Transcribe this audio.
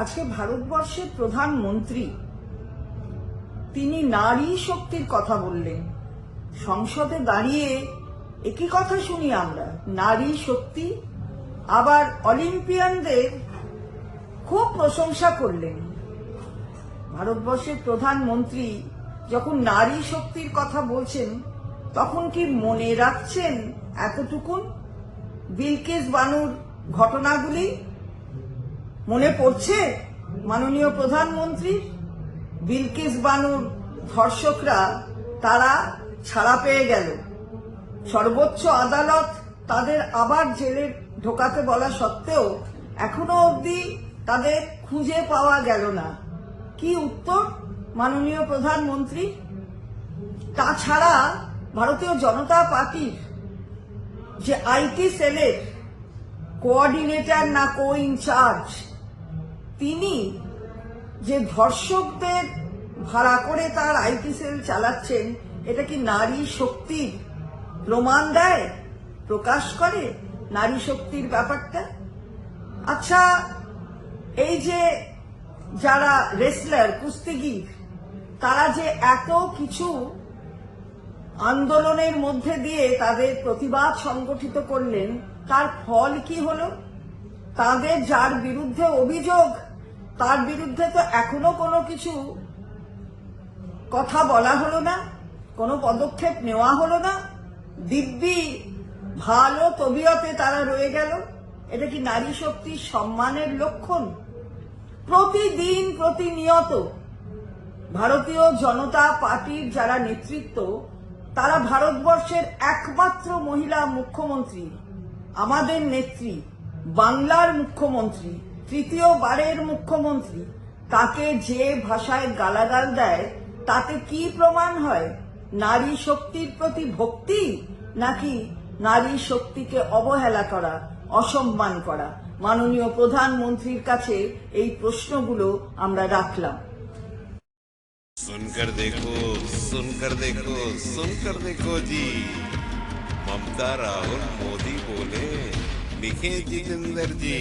আজকে ভারতবর্ষের প্রধানমন্ত্রী তিনি নারী শক্তির কথা বললেন। সংসদে দাঁড়িয়ে একই কথা শুনি আমরা, নারী শক্তি। আবার অলিম্পিয়ানদের খুব প্রশংসা করলেন। ভারতবর্ষের প্রধানমন্ত্রী যখন নারী শক্তির কথা বলছেন তখন কি মনে রাখছেন এতটুকুন বিলকিস বানুর ঘটনাগুলি? মনে পড়ছে মাননীয় প্রধানমন্ত্রী? বিলকিস বানুর ধর্ষকরা তারা ছাড়া পেয়ে গেল। সর্বোচ্চ আদালত তাদের আবার জেলে ঢোকাতে বলা সত্ত্বেও এখনো অবধি তাদের খুঁজে পাওয়া গেল না। কি উত্তর মাননীয় প্রধানমন্ত্রী? তাছাড়া ভারতীয় জনতা পার্টির যে আইটি সেলের কোঅর্ডিনেটর না কো ইনচার্জ, তিনি যে ধর্ষকদের ভাড়া করে তার আইটি সেল চালাচ্ছেন, এটা কি নারী শক্তির প্রমাণ দেয়, প্রকাশ করে নারী শক্তির ব্যাপারটা? আচ্ছা, এই যে যারা রেসলার, কুস্তিগির, তারা যে এত কিছু আন্দোলনের মধ্যে দিয়ে তাদের প্রতিবাদ সংগঠিত করলেন, তার ফল কি হলো? তাদের যার বিরুদ্ধে অভিযোগ, তার বিরুদ্ধে তো এখনো কোনো কিছু কথা বলা হলো না, কোনো পদক্ষেপ নেওয়া হলো না। দিব্যি ভালো তবিয়তে তারা রয়ে গেল। এটা কি নারী শক্তির সম্মানের লক্ষণ? প্রতিদিন প্রতিনিয়ত ভারতীয় জনতা পার্টির যারা নেতৃত্ব, তারা ভারতবর্ষের একমাত্র মহিলা মুখ্যমন্ত্রী, আমাদের নেত্রী, বাংলার মুখ্যমন্ত্রী, তৃতীয়বারের মুখ্যমন্ত্রী, তাকে যে ভাষায় গালাগাল দেয়, তাতে কি প্রমাণ হয়? নারী শক্তির প্রতি ভক্তি, নাকি নারী শক্তিকে অবহেলা করা, অসম্মান করা? মাননীয় প্রধানমন্ত্রীর কাছে এই প্রশ্নগুলো আমরা রাখলাম। सुनकर देखो, सुनकर देखो, सुनकर देखो जी। ममता राहुल मोदी बोले, लिखे जितेंद्र जी।